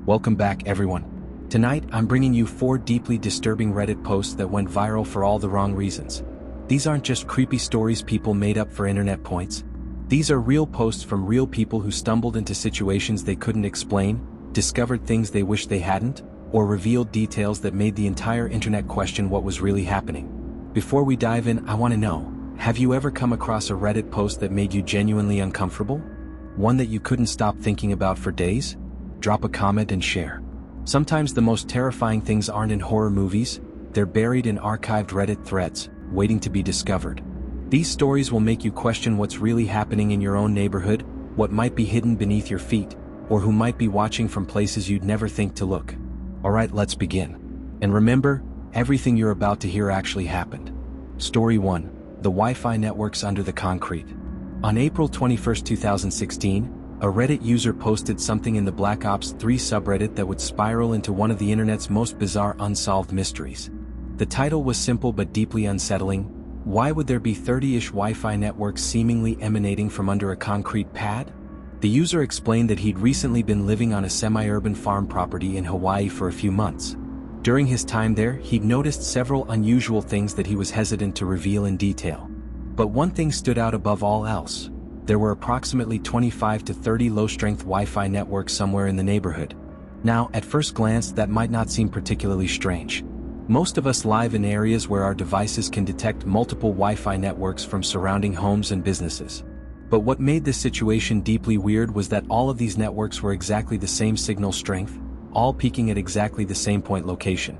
Welcome back, everyone. Tonight, I'm bringing you 4 deeply disturbing Reddit posts that went viral for all the wrong reasons. These aren't just creepy stories people made up for internet points. These are real posts from real people who stumbled into situations they couldn't explain, discovered things they wished they hadn't, or revealed details that made the entire internet question what was really happening. Before we dive in, I want to know, have you ever come across a Reddit post that made you genuinely uncomfortable? One that you couldn't stop thinking about for days? Drop a comment and share. Sometimes the most terrifying things aren't in horror movies, they're buried in archived Reddit threads, waiting to be discovered. These stories will make you question what's really happening in your own neighborhood, what might be hidden beneath your feet, or who might be watching from places you'd never think to look. Alright, let's begin. And remember, everything you're about to hear actually happened. Story 1. The Wi-Fi networks under the concrete. On April 21, 2016, a Reddit user posted something in the Black Ops 3 subreddit that would spiral into one of the internet's most bizarre unsolved mysteries. The title was simple but deeply unsettling. Why would there be 30-ish Wi-Fi networks seemingly emanating from under a concrete pad? The user explained that he'd recently been living on a semi-urban farm property in Hawaii for a few months. During his time there, he'd noticed several unusual things that he was hesitant to reveal in detail. But one thing stood out above all else. There were approximately 25 to 30 low-strength Wi-Fi networks somewhere in the neighborhood. Now, at first glance, that might not seem particularly strange. Most of us live in areas where our devices can detect multiple Wi-Fi networks from surrounding homes and businesses. But what made this situation deeply weird was that all of these networks were exactly the same signal strength, all peaking at exactly the same point location.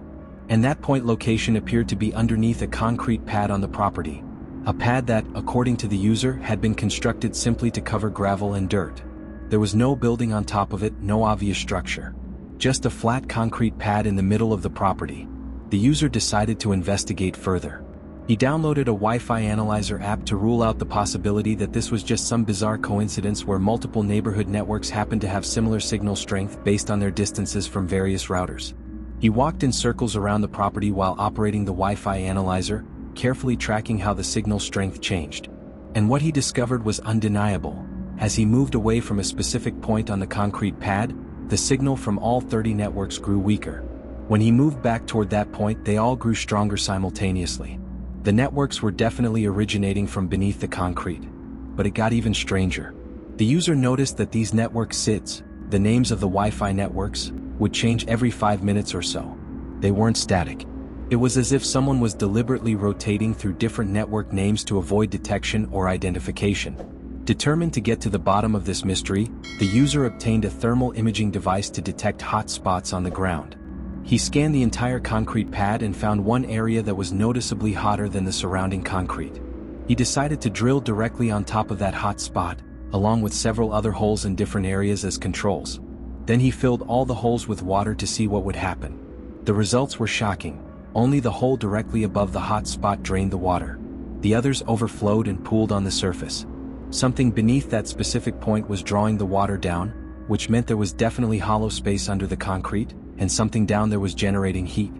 And that point location appeared to be underneath a concrete pad on the property. A pad that, according to the user, had been constructed simply to cover gravel and dirt. There was no building on top of it, no obvious structure. Just a flat concrete pad in the middle of the property. The user decided to investigate further. He downloaded a Wi-Fi analyzer app to rule out the possibility that this was just some bizarre coincidence where multiple neighborhood networks happened to have similar signal strength based on their distances from various routers. He walked in circles around the property while operating the Wi-Fi analyzer, carefully tracking how the signal strength changed. And what he discovered was undeniable. As he moved away from a specific point on the concrete pad, the signal from all 30 networks grew weaker. When he moved back toward that point, they all grew stronger simultaneously. The networks were definitely originating from beneath the concrete. But it got even stranger. The user noticed that these network SIDs, the names of the Wi-Fi networks, would change every 5 minutes or so. They weren't static. It was as if someone was deliberately rotating through different network names to avoid detection or identification. Determined to get to the bottom of this mystery, the user obtained a thermal imaging device to detect hot spots on the ground. He scanned the entire concrete pad and found one area that was noticeably hotter than the surrounding concrete. He decided to drill directly on top of that hot spot, along with several other holes in different areas as controls. Then he filled all the holes with water to see what would happen. The results were shocking. Only the hole directly above the hot spot drained the water. The others overflowed and pooled on the surface. Something beneath that specific point was drawing the water down, which meant there was definitely hollow space under the concrete, and something down there was generating heat.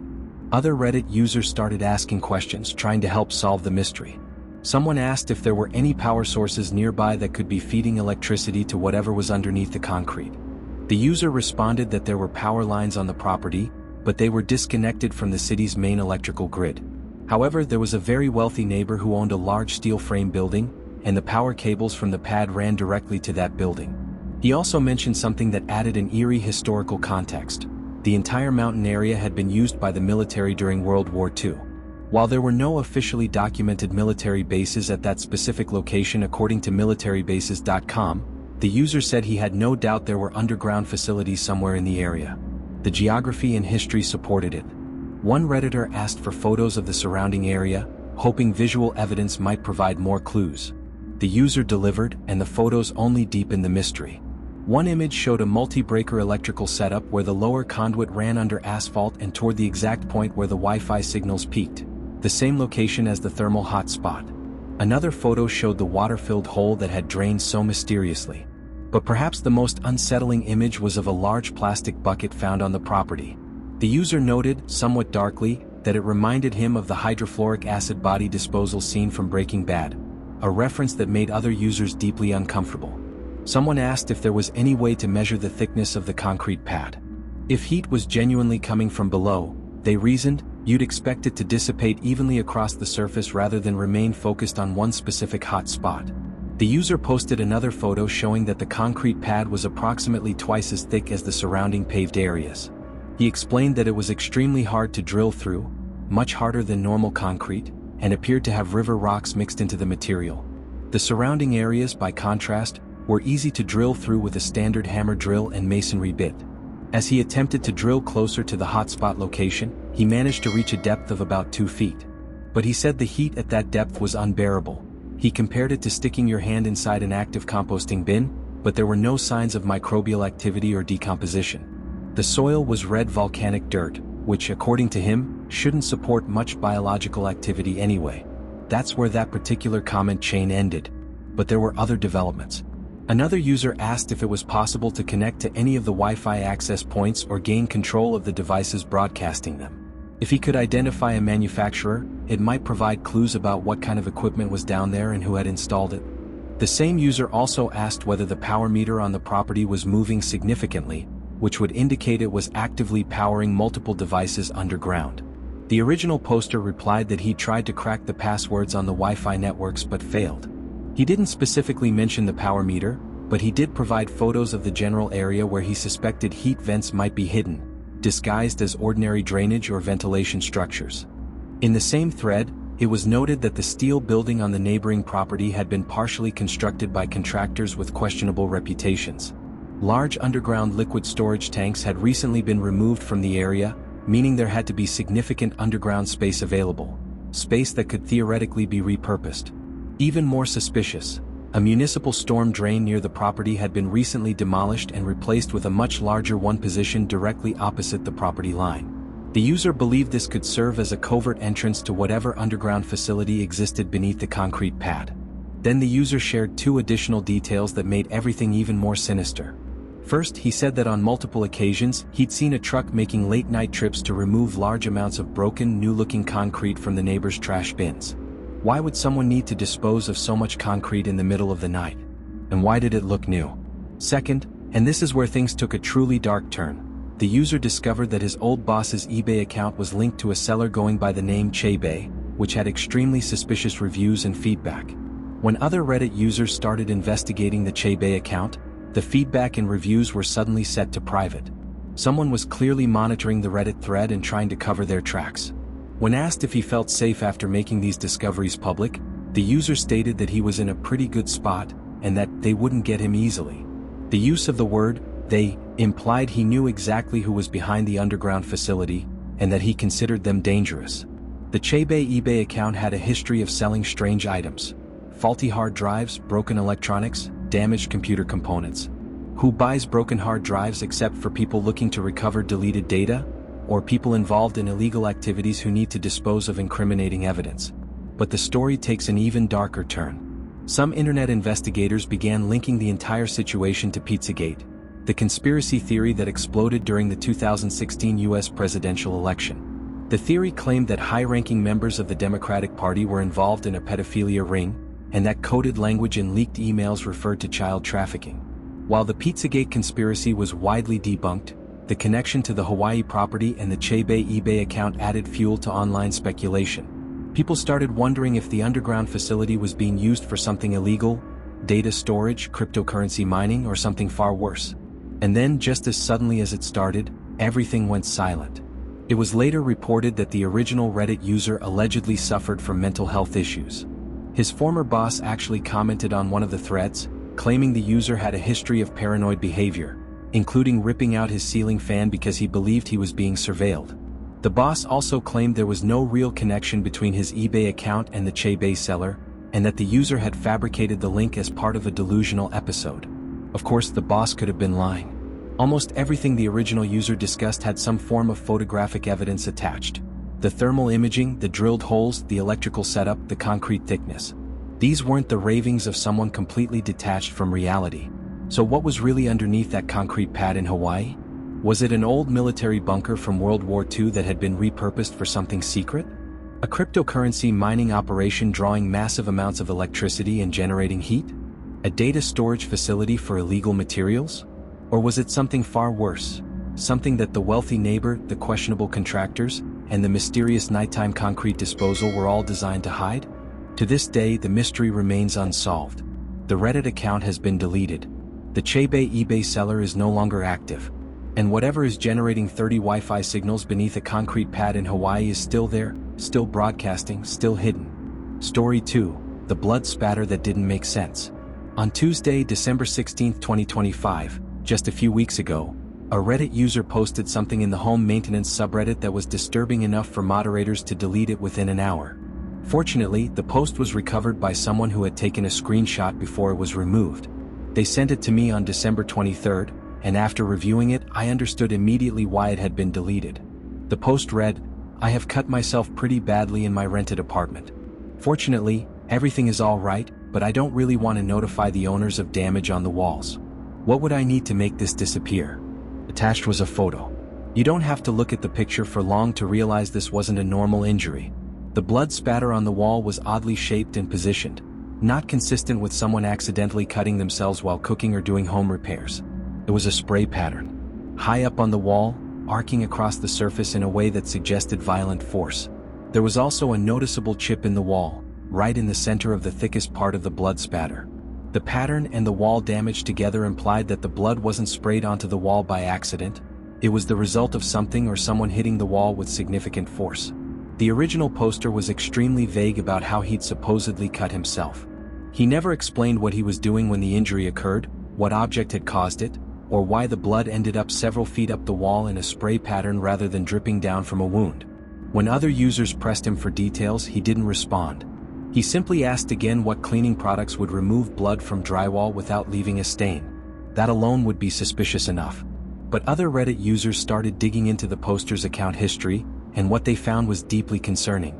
Other Reddit users started asking questions, trying to help solve the mystery. Someone asked if there were any power sources nearby that could be feeding electricity to whatever was underneath the concrete. The user responded that there were power lines on the property, but they were disconnected from the city's main electrical grid. However, there was a very wealthy neighbor who owned a large steel frame building, and the power cables from the pad ran directly to that building. He also mentioned something that added an eerie historical context. The entire mountain area had been used by the military during World War II. While there were no officially documented military bases at that specific location according to militarybases.com, the user said he had no doubt there were underground facilities somewhere in the area. The geography and history supported it. One Redditor asked for photos of the surrounding area, hoping visual evidence might provide more clues. The user delivered, and the photos only deepened the mystery. One image showed a multi-breaker electrical setup where the lower conduit ran under asphalt and toward the exact point where the Wi-Fi signals peaked, the same location as the thermal hotspot. Another photo showed the water-filled hole that had drained so mysteriously. But perhaps the most unsettling image was of a large plastic bucket found on the property. The user noted, somewhat darkly, that it reminded him of the hydrofluoric acid body disposal scene from Breaking Bad, a reference that made other users deeply uncomfortable. Someone asked if there was any way to measure the thickness of the concrete pad. If heat was genuinely coming from below, they reasoned, you'd expect it to dissipate evenly across the surface rather than remain focused on one specific hot spot. The user posted another photo showing that the concrete pad was approximately twice as thick as the surrounding paved areas. He explained that it was extremely hard to drill through, much harder than normal concrete, and appeared to have river rocks mixed into the material. The surrounding areas, by contrast, were easy to drill through with a standard hammer drill and masonry bit. As he attempted to drill closer to the hotspot location, he managed to reach a depth of about 2 feet. But he said the heat at that depth was unbearable. He compared it to sticking your hand inside an active composting bin, but there were no signs of microbial activity or decomposition. The soil was red volcanic dirt, which, according to him, shouldn't support much biological activity anyway. That's where that particular comment chain ended. But there were other developments. Another user asked if it was possible to connect to any of the Wi-Fi access points or gain control of the devices broadcasting them. If he could identify a manufacturer, it might provide clues about what kind of equipment was down there and who had installed it. The same user also asked whether the power meter on the property was moving significantly, which would indicate it was actively powering multiple devices underground. The original poster replied that he tried to crack the passwords on the Wi-Fi networks but failed. He didn't specifically mention the power meter, but he did provide photos of the general area where he suspected heat vents might be hidden, disguised as ordinary drainage or ventilation structures. In the same thread, it was noted that the steel building on the neighboring property had been partially constructed by contractors with questionable reputations. Large underground liquid storage tanks had recently been removed from the area, meaning there had to be significant underground space available, space that could theoretically be repurposed. Even more suspicious, a municipal storm drain near the property had been recently demolished and replaced with a much larger one positioned directly opposite the property line. The user believed this could serve as a covert entrance to whatever underground facility existed beneath the concrete pad. Then the user shared 2 additional details that made everything even more sinister. First, he said that on multiple occasions, he'd seen a truck making late-night trips to remove large amounts of broken, new-looking concrete from the neighbors' trash bins. Why would someone need to dispose of so much concrete in the middle of the night? And why did it look new? Second, and this is where things took a truly dark turn, the user discovered that his old boss's eBay account was linked to a seller going by the name Chebei, which had extremely suspicious reviews and feedback. When other Reddit users started investigating the Chebei account, the feedback and reviews were suddenly set to private. Someone was clearly monitoring the Reddit thread and trying to cover their tracks. When asked if he felt safe after making these discoveries public, the user stated that he was in a pretty good spot, and that they wouldn't get him easily. The use of the word "they" implied he knew exactly who was behind the underground facility, and that he considered them dangerous. The Chebei eBay account had a history of selling strange items: faulty hard drives, broken electronics, damaged computer components. Who buys broken hard drives except for people looking to recover deleted data? Or people involved in illegal activities who need to dispose of incriminating evidence. But the story takes an even darker turn. Some internet investigators began linking the entire situation to Pizzagate, the conspiracy theory that exploded during the 2016 US presidential election. The theory claimed that high-ranking members of the Democratic Party were involved in a pedophilia ring, and that coded language in leaked emails referred to child trafficking. While the Pizzagate conspiracy was widely debunked, the connection to the Hawaii property and the Chebei eBay account added fuel to online speculation. People started wondering if the underground facility was being used for something illegal, data storage, cryptocurrency mining, or something far worse. And then, just as suddenly as it started, everything went silent. It was later reported that the original Reddit user allegedly suffered from mental health issues. His former boss actually commented on one of the threads, claiming the user had a history of paranoid behavior, including ripping out his ceiling fan because he believed he was being surveilled. The boss also claimed there was no real connection between his eBay account and the Chebei seller, and that the user had fabricated the link as part of a delusional episode. Of course, the boss could have been lying. Almost everything the original user discussed had some form of photographic evidence attached. The thermal imaging, the drilled holes, the electrical setup, the concrete thickness. These weren't the ravings of someone completely detached from reality. So what was really underneath that concrete pad in Hawaii? Was it an old military bunker from World War II that had been repurposed for something secret? A cryptocurrency mining operation drawing massive amounts of electricity and generating heat? A data storage facility for illegal materials? Or was it something far worse? something that the wealthy neighbor, the questionable contractors, and the mysterious nighttime concrete disposal were all designed to hide? To this day, the mystery remains unsolved. The Reddit account has been deleted. The Chebei eBay seller is no longer active. And whatever is generating 30 Wi-Fi signals beneath a concrete pad in Hawaii is still there, still broadcasting, still hidden. Story 2. The blood spatter that didn't make sense. On Tuesday, December 16, 2025, just a few weeks ago, a Reddit user posted something in the home maintenance subreddit that was disturbing enough for moderators to delete it within an hour. Fortunately, the post was recovered by someone who had taken a screenshot before it was removed. They sent it to me on December 23rd, and after reviewing it, I understood immediately why it had been deleted. The post read, "I have cut myself pretty badly in my rented apartment. Fortunately, everything is all right, but I don't really want to notify the owners of damage on the walls. What would I need to make this disappear?" Attached was a photo. You don't have to look at the picture for long to realize this wasn't a normal injury. The blood spatter on the wall was oddly shaped and positioned, not consistent with someone accidentally cutting themselves while cooking or doing home repairs. It was a spray pattern, high up on the wall, arcing across the surface in a way that suggested violent force. There was also a noticeable chip in the wall, right in the center of the thickest part of the blood spatter. The pattern and the wall damage together implied that the blood wasn't sprayed onto the wall by accident. It was the result of something or someone hitting the wall with significant force. The original poster was extremely vague about how he'd supposedly cut himself. He never explained what he was doing when the injury occurred, what object had caused it, or why the blood ended up several feet up the wall in a spray pattern rather than dripping down from a wound. When other users pressed him for details, he didn't respond. He simply asked again what cleaning products would remove blood from drywall without leaving a stain. That alone would be suspicious enough. But other Reddit users started digging into the poster's account history, and what they found was deeply concerning.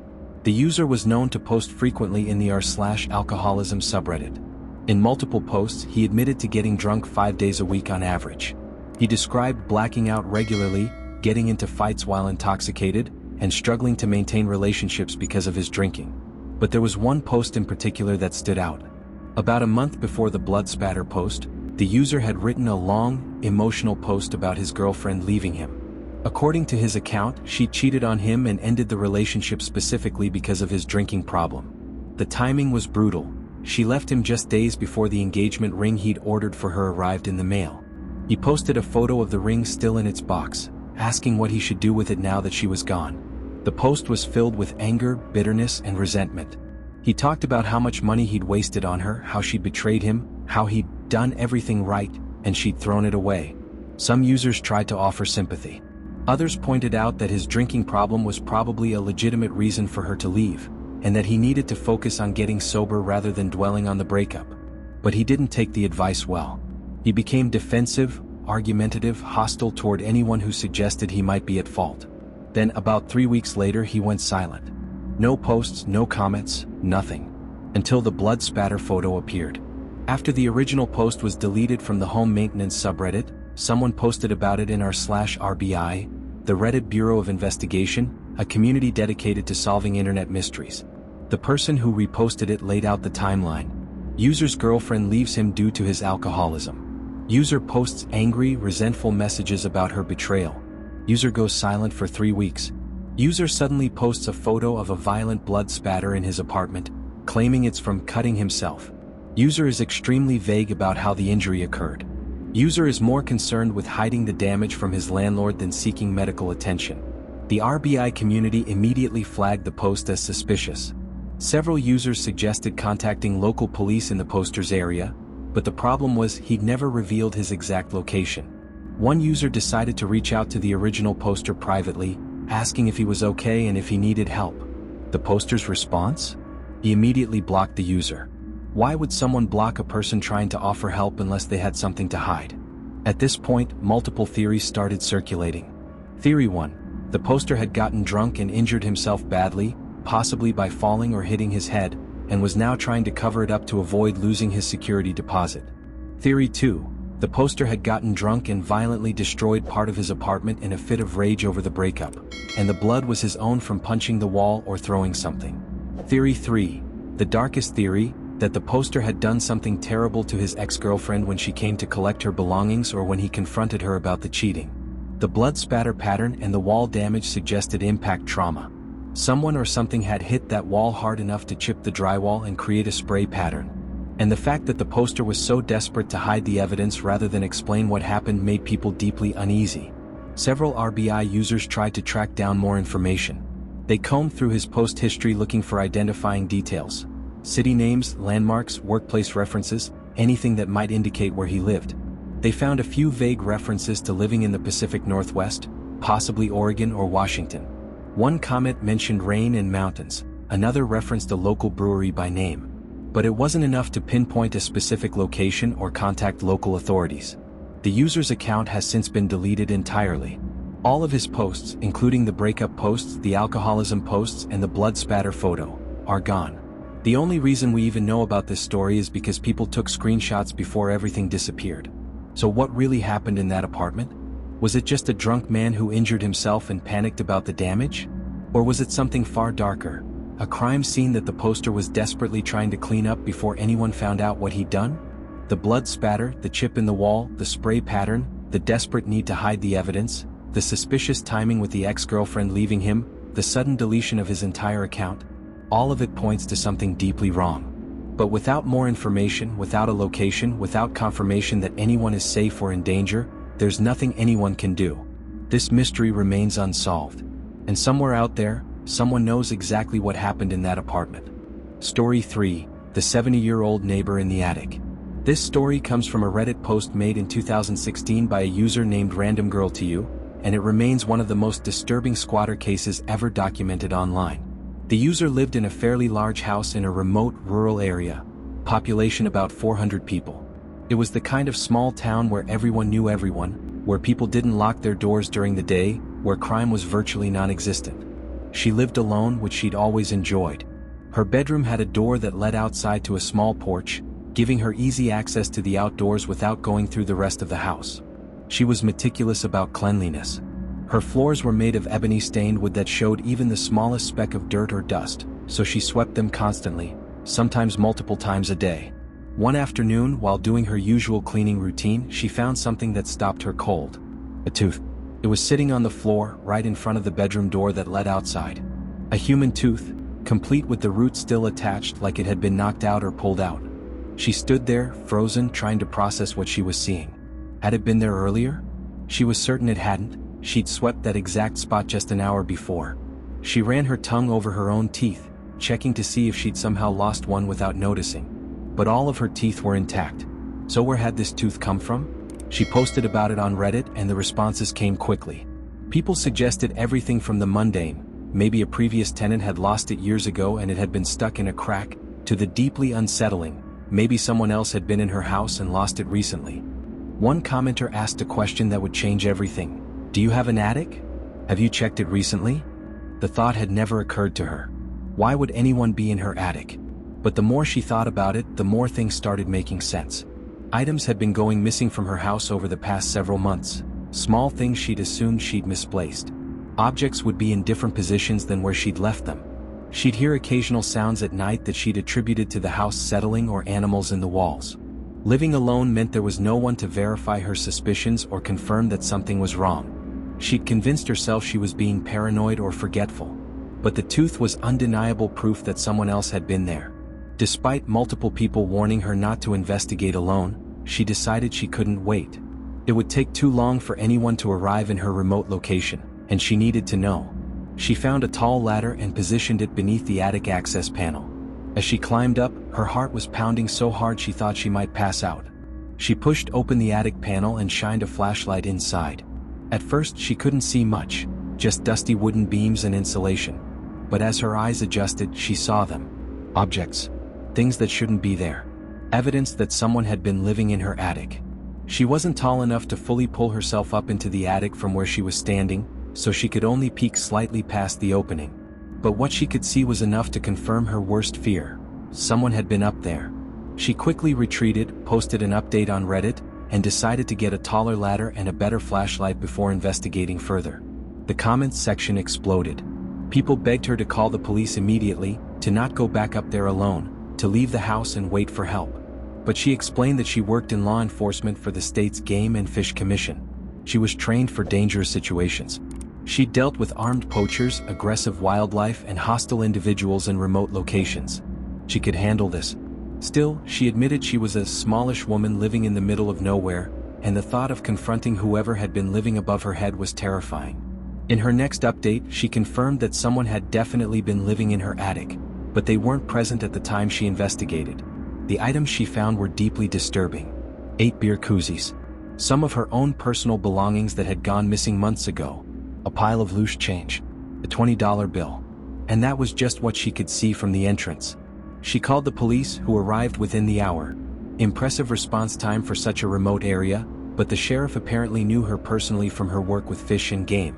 The user was known to post frequently in the r/alcoholism subreddit. In multiple posts, he admitted to getting drunk 5 days a week on average. He described blacking out regularly, getting into fights while intoxicated, and struggling to maintain relationships because of his drinking. But there was one post in particular that stood out. About a month before the blood spatter post, the user had written a long, emotional post about his girlfriend leaving him. According to his account, she cheated on him and ended the relationship specifically because of his drinking problem. The timing was brutal. She left him just days before the engagement ring he'd ordered for her arrived in the mail. He posted a photo of the ring still in its box, asking what he should do with it now that she was gone. The post was filled with anger, bitterness, and resentment. He talked about how much money he'd wasted on her, how she'd betrayed him, how he'd done everything right, and she'd thrown it away. Some users tried to offer sympathy. Others pointed out that his drinking problem was probably a legitimate reason for her to leave, and that he needed to focus on getting sober rather than dwelling on the breakup. But he didn't take the advice well. He became defensive, argumentative, hostile toward anyone who suggested he might be at fault. Then, about 3 weeks later, he went silent. No posts, no comments, nothing. Until the blood spatter photo appeared. After the original post was deleted from the home maintenance subreddit, someone posted about it in r/RBI, the Reddit Bureau of Investigation, a community dedicated to solving internet mysteries. The person who reposted it laid out the timeline. User's girlfriend leaves him due to his alcoholism. User posts angry, resentful messages about her betrayal. User goes silent for 3 weeks. User suddenly posts a photo of a violent blood spatter in his apartment, claiming it's from cutting himself. User is extremely vague about how the injury occurred. User is more concerned with hiding the damage from his landlord than seeking medical attention. The RBI community immediately flagged the post as suspicious. Several users suggested contacting local police in the poster's area, but the problem was he'd never revealed his exact location. One user decided to reach out to the original poster privately, asking if he was okay and if he needed help. The poster's response? He immediately blocked the user. Why would someone block a person trying to offer help unless they had something to hide? At this point, multiple theories started circulating. Theory 1. The poster had gotten drunk and injured himself badly, possibly by falling or hitting his head, and was now trying to cover it up to avoid losing his security deposit. Theory 2. The poster had gotten drunk and violently destroyed part of his apartment in a fit of rage over the breakup, and the blood was his own from punching the wall or throwing something. Theory 3. The darkest theory, that the poster had done something terrible to his ex-girlfriend when she came to collect her belongings or when he confronted her about the cheating. The blood spatter pattern and the wall damage suggested impact trauma. Someone or something had hit that wall hard enough to chip the drywall and create a spray pattern. And the fact that the poster was so desperate to hide the evidence rather than explain what happened made people deeply uneasy. Several RBI users tried to track down more information. They combed through his post history looking for identifying details. City names, landmarks, workplace references, anything that might indicate where he lived. They found a few vague references to living in the Pacific Northwest, possibly Oregon or Washington. One comment mentioned rain and mountains, another referenced a local brewery by name. But it wasn't enough to pinpoint a specific location or contact local authorities. The user's account has since been deleted entirely. All of his posts, including the breakup posts, the alcoholism posts, and the blood spatter photo, are gone. The only reason we even know about this story is because people took screenshots before everything disappeared. So what really happened in that apartment? Was it just a drunk man who injured himself and panicked about the damage? Or was it something far darker? A crime scene that the poster was desperately trying to clean up before anyone found out what he'd done? The blood spatter, the chip in the wall, the spray pattern, the desperate need to hide the evidence, the suspicious timing with the ex-girlfriend leaving him, the sudden deletion of his entire account. All of it points to something deeply wrong. But without more information, without a location, without confirmation that anyone is safe or in danger, there's nothing anyone can do. This mystery remains unsolved. And somewhere out there, someone knows exactly what happened in that apartment. Story 3, the 70-year-old neighbor in the attic. This story comes from a Reddit post made in 2016 by a user named randomgirl2u, and it remains one of the most disturbing squatter cases ever documented online. The user lived in a fairly large house in a remote rural area, population about 400 people. It was the kind of small town where everyone knew everyone, where people didn't lock their doors during the day, where crime was virtually non-existent. She lived alone, which she'd always enjoyed. Her bedroom had a door that led outside to a small porch, giving her easy access to the outdoors without going through the rest of the house. She was meticulous about cleanliness. Her floors were made of ebony-stained wood that showed even the smallest speck of dirt or dust, so she swept them constantly, sometimes multiple times a day. One afternoon, while doing her usual cleaning routine, she found something that stopped her cold. A tooth. It was sitting on the floor, right in front of the bedroom door that led outside. A human tooth, complete with the root still attached like it had been knocked out or pulled out. She stood there, frozen, trying to process what she was seeing. Had it been there earlier? She was certain it hadn't. She'd swept that exact spot just an hour before. She ran her tongue over her own teeth, checking to see if she'd somehow lost one without noticing. But all of her teeth were intact. So where had this tooth come from? She posted about it on Reddit and the responses came quickly. People suggested everything from the mundane, maybe a previous tenant had lost it years ago and it had been stuck in a crack, to the deeply unsettling, maybe someone else had been in her house and lost it recently. One commenter asked a question that would change everything. Do you have an attic? Have you checked it recently? The thought had never occurred to her. Why would anyone be in her attic? But the more she thought about it, the more things started making sense. Items had been going missing from her house over the past several months. Small things she'd assumed she'd misplaced. Objects would be in different positions than where she'd left them. She'd hear occasional sounds at night that she'd attributed to the house settling or animals in the walls. Living alone meant there was no one to verify her suspicions or confirm that something was wrong. She'd convinced herself she was being paranoid or forgetful. But the tooth was undeniable proof that someone else had been there. Despite multiple people warning her not to investigate alone, she decided she couldn't wait. It would take too long for anyone to arrive in her remote location, and she needed to know. She found a tall ladder and positioned it beneath the attic access panel. As she climbed up, her heart was pounding so hard she thought she might pass out. She pushed open the attic panel and shined a flashlight inside. At first she couldn't see much, just dusty wooden beams and insulation. But as her eyes adjusted, she saw them. Objects. Things that shouldn't be there. Evidence that someone had been living in her attic. She wasn't tall enough to fully pull herself up into the attic from where she was standing, so she could only peek slightly past the opening. But what she could see was enough to confirm her worst fear. Someone had been up there. She quickly retreated, posted an update on Reddit, and decided to get a taller ladder and a better flashlight before investigating further. The comments section exploded. People begged her to call the police immediately, to not go back up there alone, to leave the house and wait for help. But she explained that she worked in law enforcement for the state's Game and Fish Commission. She was trained for dangerous situations. She'd dealt with armed poachers, aggressive wildlife, and hostile individuals in remote locations. She could handle this. Still, she admitted she was a smallish woman living in the middle of nowhere, and the thought of confronting whoever had been living above her head was terrifying. In her next update, she confirmed that someone had definitely been living in her attic, but they weren't present at the time she investigated. The items she found were deeply disturbing. 8 beer koozies. Some of her own personal belongings that had gone missing months ago. A pile of loose change. A $20 bill. And that was just what she could see from the entrance. She called the police, who arrived within the hour. Impressive response time for such a remote area, but the sheriff apparently knew her personally from her work with fish and game.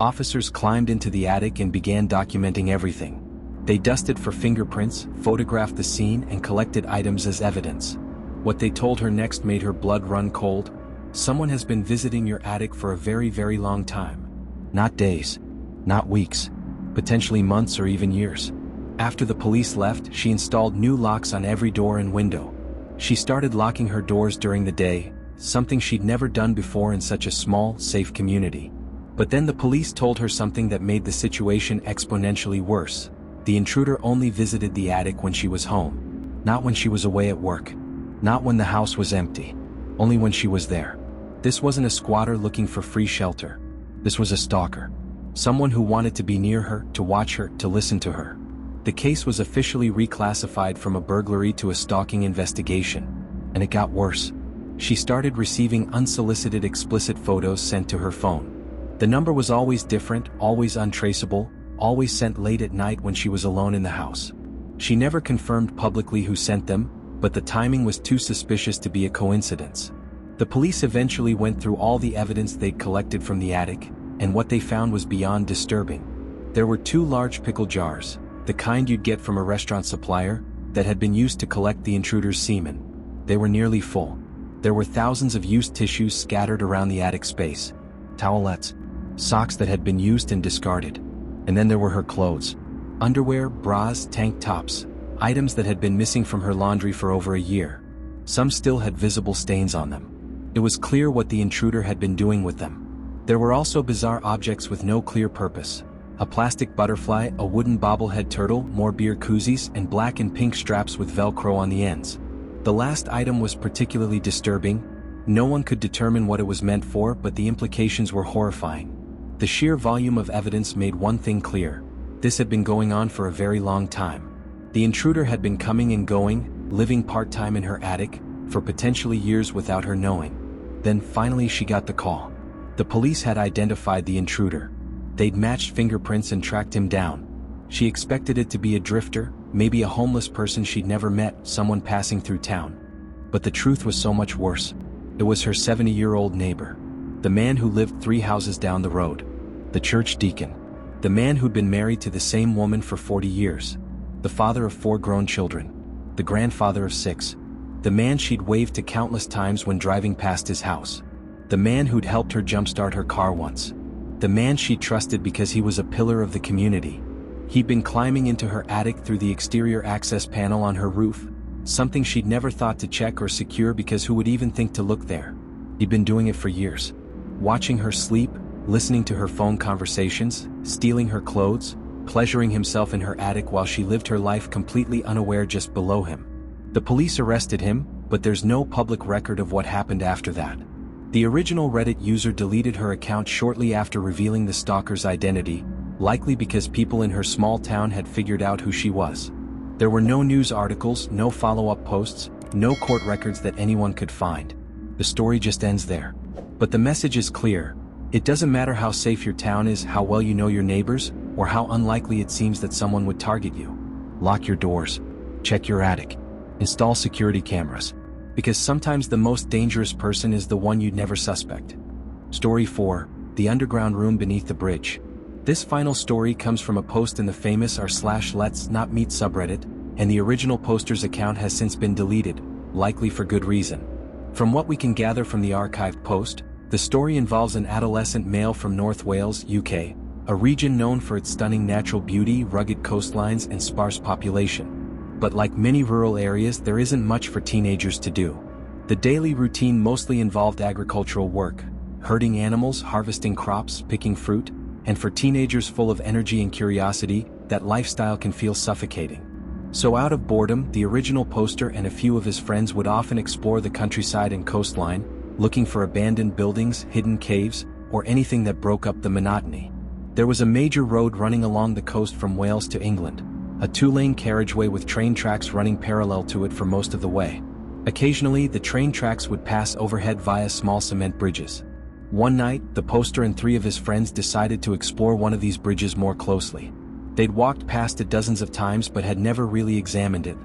Officers climbed into the attic and began documenting everything. They dusted for fingerprints, photographed the scene, and collected items as evidence. What they told her next made her blood run cold. Someone has been visiting your attic for a very, very long time. Not days. Not weeks. Potentially months or even years. After the police left, she installed new locks on every door and window. She started locking her doors during the day, something she'd never done before in such a small, safe community. But then the police told her something that made the situation exponentially worse. The intruder only visited the attic when she was home. Not when she was away at work. Not when the house was empty. Only when she was there. This wasn't a squatter looking for free shelter. This was a stalker. Someone who wanted to be near her, to watch her, to listen to her. The case was officially reclassified from a burglary to a stalking investigation. And it got worse. She started receiving unsolicited explicit photos sent to her phone. The number was always different, always untraceable, always sent late at night when she was alone in the house. She never confirmed publicly who sent them, but the timing was too suspicious to be a coincidence. The police eventually went through all the evidence they'd collected from the attic, and what they found was beyond disturbing. There were 2 large pickle jars, the kind you'd get from a restaurant supplier, that had been used to collect the intruder's semen. They were nearly full. There were thousands of used tissues scattered around the attic space. Towelettes. Socks that had been used and discarded. And then there were her clothes. Underwear, bras, tank tops. Items that had been missing from her laundry for over a year. Some still had visible stains on them. It was clear what the intruder had been doing with them. There were also bizarre objects with no clear purpose. A plastic butterfly, a wooden bobblehead turtle, more beer koozies, and black and pink straps with Velcro on the ends. The last item was particularly disturbing. No one could determine what it was meant for, but the implications were horrifying. The sheer volume of evidence made one thing clear. This had been going on for a very long time. The intruder had been coming and going, living part-time in her attic, for potentially years without her knowing. Then finally she got the call. The police had identified the intruder. They'd matched fingerprints and tracked him down. She expected it to be a drifter, maybe a homeless person she'd never met, someone passing through town. But the truth was so much worse. It was her 70-year-old neighbor. The man who lived 3 houses down the road. The church deacon. The man who'd been married to the same woman for 40 years. The father of 4 grown children. The grandfather of 6. The man she'd waved to countless times when driving past his house. The man who'd helped her jumpstart her car once. The man she'd trusted because he was a pillar of the community. He'd been climbing into her attic through the exterior access panel on her roof, something she'd never thought to check or secure because who would even think to look there? He'd been doing it for years. Watching her sleep, listening to her phone conversations, stealing her clothes, pleasuring himself in her attic while she lived her life completely unaware just below him. The police arrested him, but there's no public record of what happened after that. The original Reddit user deleted her account shortly after revealing the stalker's identity, likely because people in her small town had figured out who she was. There were no news articles, no follow-up posts, no court records that anyone could find. The story just ends there. But the message is clear. It doesn't matter how safe your town is, how well you know your neighbors, or how unlikely it seems that someone would target you. Lock your doors. Check your attic. Install security cameras. Because sometimes the most dangerous person is the one you'd never suspect. Story 4. The Underground Room Beneath the Bridge. This final story comes from a post in the famous r/Let's Not Meet subreddit, and the original poster's account has since been deleted, likely for good reason. From what we can gather from the archived post, the story involves an adolescent male from North Wales, UK, a region known for its stunning natural beauty, rugged coastlines, and sparse population. But like many rural areas, there isn't much for teenagers to do. The daily routine mostly involved agricultural work, herding animals, harvesting crops, picking fruit, and for teenagers full of energy and curiosity, that lifestyle can feel suffocating. So out of boredom, the original poster and a few of his friends would often explore the countryside and coastline, looking for abandoned buildings, hidden caves, or anything that broke up the monotony. There was a major road running along the coast from Wales to England, a two-lane carriageway with train tracks running parallel to it for most of the way. Occasionally, the train tracks would pass overhead via small cement bridges. One night, the poster and 3 of his friends decided to explore one of these bridges more closely. They'd walked past it dozens of times but had never really examined it.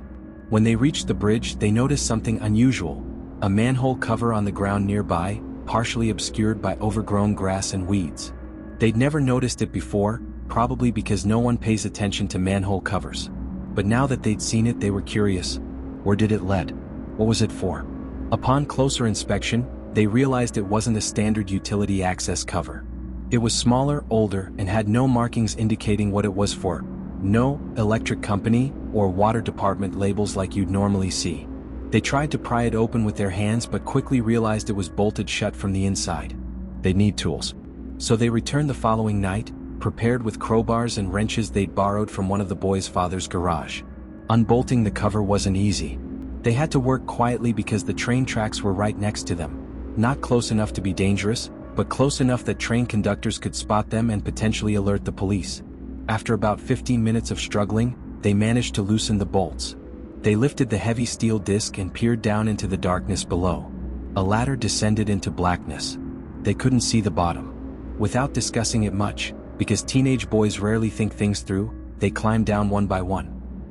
When they reached the bridge, they noticed something unusual: a manhole cover on the ground nearby, partially obscured by overgrown grass and weeds. They'd never noticed it before, probably because no one pays attention to manhole covers. But now that they'd seen it, they were curious. Where did it lead? What was it for? Upon closer inspection, they realized it wasn't a standard utility access cover. It was smaller, older, and had no markings indicating what it was for. No electric company or water department labels like you'd normally see. They tried to pry it open with their hands but quickly realized it was bolted shut from the inside. They'd need tools. So they returned the following night, prepared with crowbars and wrenches they'd borrowed from one of the boys' father's garage. Unbolting the cover wasn't easy. They had to work quietly because the train tracks were right next to them. Not close enough to be dangerous, but close enough that train conductors could spot them and potentially alert the police. After about 15 minutes of struggling, they managed to loosen the bolts. They lifted the heavy steel disc and peered down into the darkness below. A ladder descended into blackness. They couldn't see the bottom. Without discussing it much, because teenage boys rarely think things through, they climbed down one by one.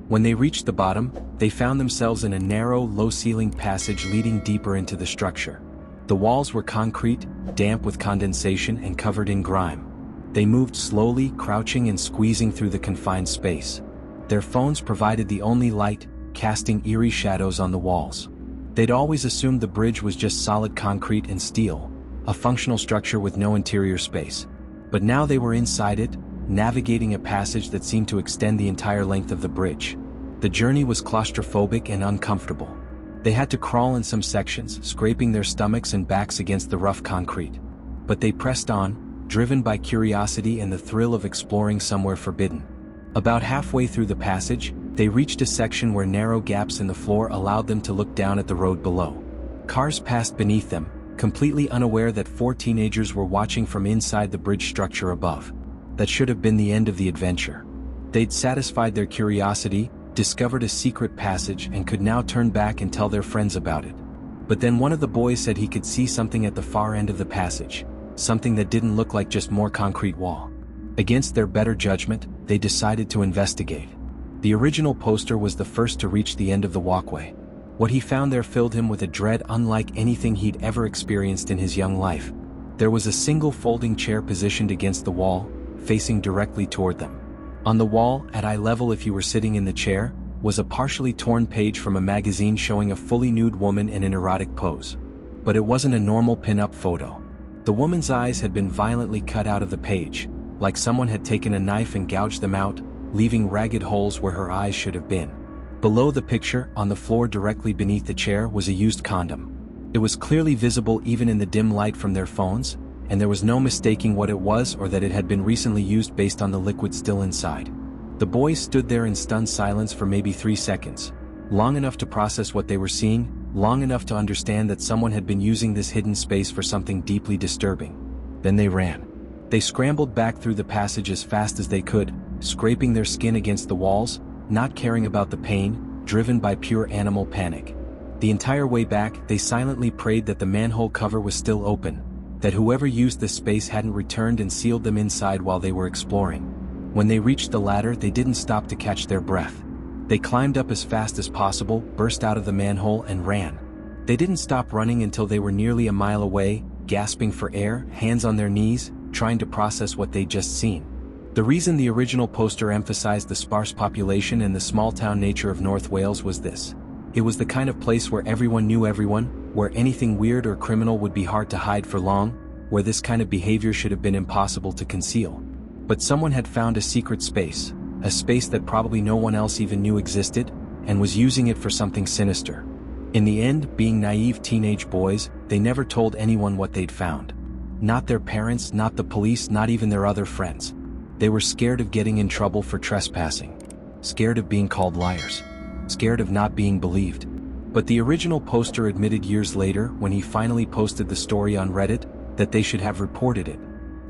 When they reached the bottom, they found themselves in a narrow, low-ceilinged passage leading deeper into the structure. The walls were concrete, damp with condensation and covered in grime. They moved slowly, crouching and squeezing through the confined space. Their phones provided the only light, casting eerie shadows on the walls. They'd always assumed the bridge was just solid concrete and steel, a functional structure with no interior space. But now they were inside it, navigating a passage that seemed to extend the entire length of the bridge. The journey was claustrophobic and uncomfortable. They had to crawl in some sections, scraping their stomachs and backs against the rough concrete. But they pressed on, driven by curiosity and the thrill of exploring somewhere forbidden. About halfway through the passage, they reached a section where narrow gaps in the floor allowed them to look down at the road below. Cars passed beneath them, completely unaware that 4 teenagers were watching from inside the bridge structure above. That should have been the end of the adventure. They'd satisfied their curiosity, discovered a secret passage, and could now turn back and tell their friends about it. But then one of the boys said he could see something at the far end of the passage, something that didn't look like just more concrete wall. Against their better judgment, they decided to investigate. The original poster was the first to reach the end of the walkway. What he found there filled him with a dread unlike anything he'd ever experienced in his young life. There was a single folding chair positioned against the wall, facing directly toward them. On the wall, at eye level if you were sitting in the chair, was a partially torn page from a magazine showing a fully nude woman in an erotic pose. But it wasn't a normal pin-up photo. The woman's eyes had been violently cut out of the page, like someone had taken a knife and gouged them out, leaving ragged holes where her eyes should have been. Below the picture, on the floor directly beneath the chair, was a used condom. It was clearly visible even in the dim light from their phones, and there was no mistaking what it was or that it had been recently used based on the liquid still inside. The boys stood there in stunned silence for maybe 3 seconds, long enough to process what they were seeing, long enough to understand that someone had been using this hidden space for something deeply disturbing. Then they ran. They scrambled back through the passage as fast as they could, scraping their skin against the walls, not caring about the pain, driven by pure animal panic. The entire way back, they silently prayed that the manhole cover was still open, that whoever used the space hadn't returned and sealed them inside while they were exploring. When they reached the ladder, they didn't stop to catch their breath. They climbed up as fast as possible, burst out of the manhole and ran. They didn't stop running until they were nearly a mile away, gasping for air, hands on their knees, trying to process what they'd just seen. The reason the original poster emphasized the sparse population and the small-town nature of North Wales was this. It was the kind of place where everyone knew everyone, where anything weird or criminal would be hard to hide for long, where this kind of behavior should have been impossible to conceal. But someone had found a secret space, a space that probably no one else even knew existed, and was using it for something sinister. In the end, being naive teenage boys, they never told anyone what they'd found. Not their parents, not the police, not even their other friends. They were scared of getting in trouble for trespassing. Scared of being called liars. Scared of not being believed. But the original poster admitted years later, when he finally posted the story on Reddit, that they should have reported it.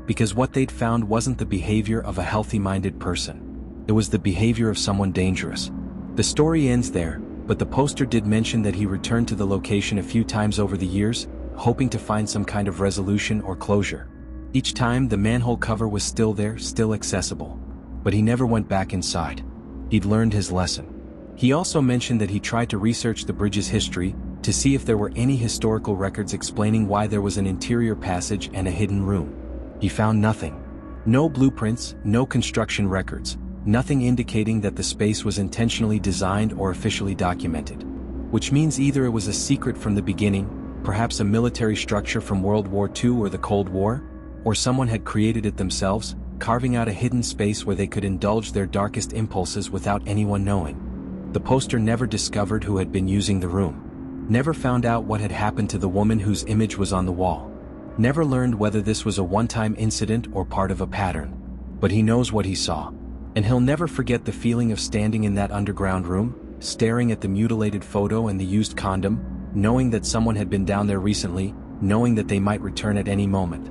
Because what they'd found wasn't the behavior of a healthy-minded person. It was the behavior of someone dangerous. The story ends there, but the poster did mention that he returned to the location a few times over the years, hoping to find some kind of resolution or closure. Each time, the manhole cover was still there, still accessible. But he never went back inside. He'd learned his lesson. He also mentioned that he tried to research the bridge's history, to see if there were any historical records explaining why there was an interior passage and a hidden room. He found nothing. No blueprints, no construction records, nothing indicating that the space was intentionally designed or officially documented. Which means either it was a secret from the beginning, perhaps a military structure from World War II or the Cold War, or someone had created it themselves, carving out a hidden space where they could indulge their darkest impulses without anyone knowing. The poster never discovered who had been using the room. Never found out what had happened to the woman whose image was on the wall. Never learned whether this was a one-time incident or part of a pattern. But he knows what he saw. And he'll never forget the feeling of standing in that underground room, staring at the mutilated photo and the used condom, knowing that someone had been down there recently, knowing that they might return at any moment.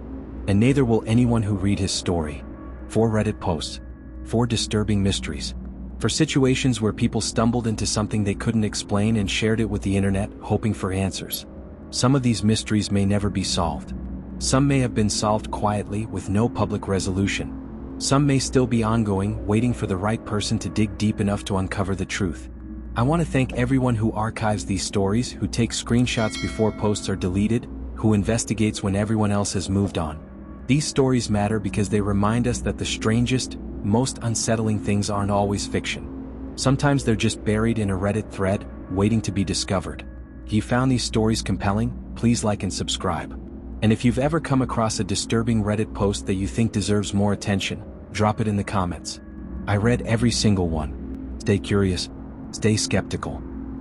And neither will anyone who read his story. 4 Reddit posts. 4 disturbing mysteries. For situations where people stumbled into something they couldn't explain and shared it with the internet, hoping for answers. Some of these mysteries may never be solved. Some may have been solved quietly with no public resolution. Some may still be ongoing, waiting for the right person to dig deep enough to uncover the truth. I want to thank everyone who archives these stories, who takes screenshots before posts are deleted, who investigates when everyone else has moved on. These stories matter because they remind us that the strangest, most unsettling things aren't always fiction. Sometimes they're just buried in a Reddit thread, waiting to be discovered. If you found these stories compelling, please like and subscribe. And if you've ever come across a disturbing Reddit post that you think deserves more attention, drop it in the comments. I read every single one. Stay curious, stay skeptical.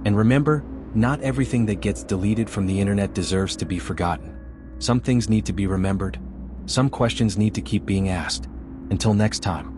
And remember, not everything that gets deleted from the internet deserves to be forgotten. Some things need to be remembered. Some questions need to keep being asked. Until next time.